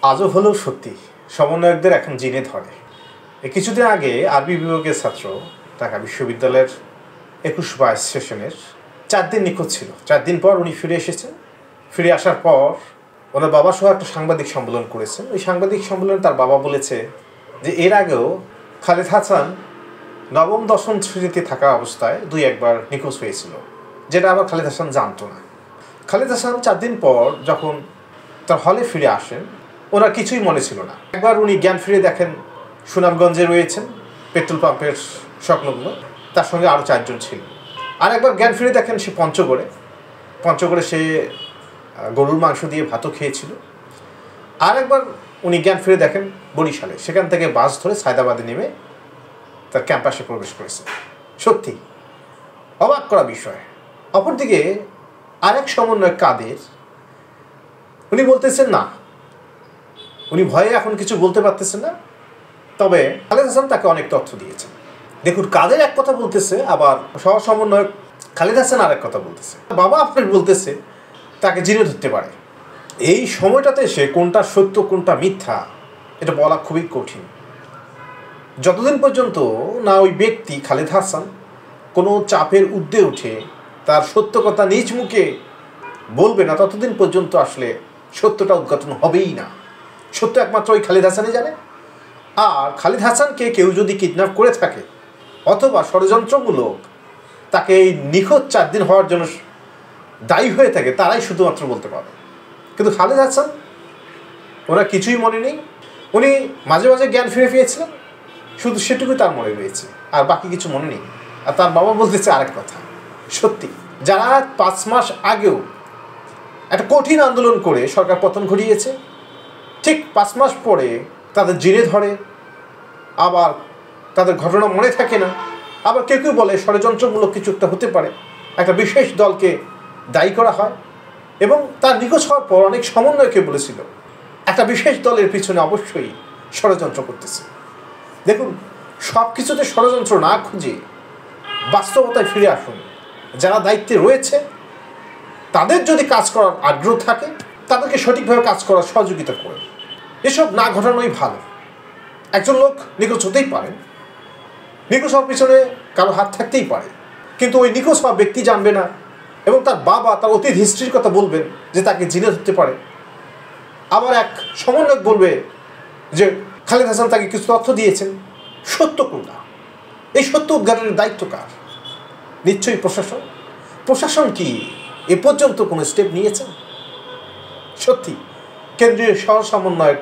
আজও হলেও সত্যি সমন্বয়কদের এখন জিনে ধরে। কিছুদিন আগে আরবি বিভাগের ছাত্র ঢাকা বিশ্ববিদ্যালয়ের ২১-২২ সেশনের ৪ দিন নিখোঁজ ছিল। ৪ দিন পর উনি ফিরে এসেছেন। ফিরে আসার পর ওনার বাবা সহ একটা সাংবাদিক সম্মেলন করেছেন। ওই সাংবাদিক সম্মেলনে তার বাবা বলেছে যে এর আগেও খালেদ হাসান নবম-দশম শ্রেণীতে থাকা অবস্থায় ২-১ বার নিখোঁজ হয়েছিল, যেটা আবার খালেদ হাসান জানতো না। খালেদ হাসান ৪ দিন পর যখন তার হলে ফিরে আসেন, ওনার কিছুই মনে ছিল না। একবার উনি জ্ঞান ফিরে দেখেন সুনামগঞ্জে রয়েছেন, পেট্রোল পাম্পের সংলগ্ন, তার সঙ্গে আরও ৪ জন ছিল। আর একবার জ্ঞান ফিরে দেখেন সে পঞ্চগড়ে সে গরুর মাংস দিয়ে ভাতও খেয়েছিল। আর একবার উনি জ্ঞান ফিরে দেখেন বরিশালে, সেখান থেকে বাস ধরে সায়দাবাদে নেমে তার ক্যাম্পাসে প্রবেশ করেছে। সত্যি অবাক করা বিষয়। অপরদিকে আরেক সমন্বয়ক কাদের, উনি বলতেছেন না, উনি ভয়ে এখন কিছু বলতে পারতেছেন না, তবে খালেদ হাসান তাকে অনেক তথ্য দিয়েছেন। দেখুন, কাদের এক কথা বলতেছে, আবার সহ সমন্বয়ক খালেদ হাসান আরেক কথা বলতেছে। বাবা আপনার বলতেছে তাকে জিনে ধরতে পারে। এই সময়টাতে এসে কোনটা সত্য কোনটা মিথ্যা এটা বলা খুবই কঠিন। যতদিন পর্যন্ত না ওই ব্যক্তি খালেদ হাসান কোনো চাপের ঊর্ধ্বে উঠে তার সত্য কথা নিজ মুখে বলবে না, ততদিন পর্যন্ত আসলে সত্যটা উদ্ঘাটন হবেই না। সত্য একমাত্র ওই খালেদ হাসানই জানে। আর খালেদ হাসানকে কেউ যদি কিডন্যাপ করে থাকে অথবা ষড়যন্ত্রমূলক তাকে এই নিখোঁজ ৪ দিন হওয়ার জন্য দায়ী হয়ে থাকে, তারাই শুধুমাত্র বলতে পারে। কিন্তু খালেদ হাসান ওনার কিছুই মনে নেই। উনি মাঝে মাঝে জ্ঞান ফিরে পেয়েছিলেন, শুধু সেটুকুই তার মনে রয়েছে, আর বাকি কিছু মনে নেই। আর তার বাবা বলতেছে আরেক কথা। সত্যি যারা ৫ মাস আগেও একটা কঠিন আন্দোলন করে সরকার পতন ঘটিয়েছে, ঠিক ৫ মাস পরে তাদের জিনে ধরে, আবার তাদের ঘটনা মনে থাকে না। আবার কেউ কেউ বলে ষড়যন্ত্রমূলক কিছু একটা হতে পারে, একটা বিশেষ দলকে দায়ী করা হয়। এবং তার নিখোঁজ হওয়ার পর অনেক সমন্বয়কে বলেছিল একটা বিশেষ দলের পিছনে অবশ্যই ষড়যন্ত্র করতেছে। দেখুন, সব কিছুতে ষড়যন্ত্র না খুঁজে বাস্তবতায় ফিরে আসুন। যারা দায়িত্বে রয়েছে তাদের যদি কাজ করার আগ্রহ থাকে, তাদেরকে সঠিকভাবে কাজ করার সহযোগিতা করুন। এসব না ঘটানোই ভালো। একজন লোক নিখোঁজ হতেই পারেন, নিখোঁজ হওয়ার পিছনে কারো হাত থাকতেই পারে, কিন্তু ওই নিখোঁজ হওয়া ব্যক্তি জানবে না এবং তার বাবা তার অতীত হিস্ট্রির কথা বলবেন যে তাকে জিনে ধরতে পারে। আবার এক সমন্বয়ক বলবে যে খালেদ হাসান তাকে কিছু তথ্য দিয়েছেন। সত্য কোনটা? এই সত্য উদ্ঘাটনের দায়িত্ব কার? নিশ্চয়ই প্রশাসন। প্রশাসন কি এ পর্যন্ত কোনো স্টেপ নিয়েছেন? সত্যি কেন্দ্রীয় সহ সমন্বয়ক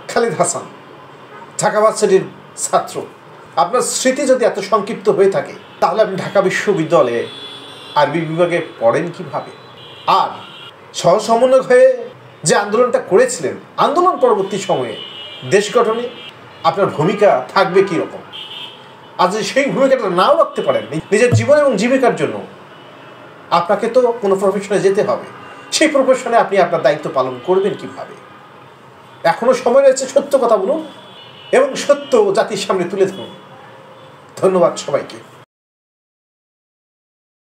খালেদ হাসান, ঢাকা ভার্সিটির ছাত্র, আপনার স্মৃতি যদি এত সংক্ষিপ্ত হয়ে থাকে তাহলে আপনি ঢাকা বিশ্ববিদ্যালয়ে আরবি বিভাগে পড়েন কিভাবে? আর সহ সমন্বয়ক হয়ে যে আন্দোলনটা করেছিলেন, আন্দোলন পরবর্তী সময়ে দেশ গঠনে আপনার ভূমিকা থাকবে কীরকম? আজ সেই ভূমিকাটা নাও রাখতে পারেন, নিজের জীবন এবং জীবিকার জন্য আপনাকে তো কোনো প্রফেশনে যেতে হবে। সেই প্রফেশনে আপনি আপনার দায়িত্ব পালন করবেন কিভাবে? এখনও সময় রয়েছে, সত্য কথা বলুন এবং সত্য জাতির সামনে তুলে ধরুন। ধন্যবাদ সবাইকে।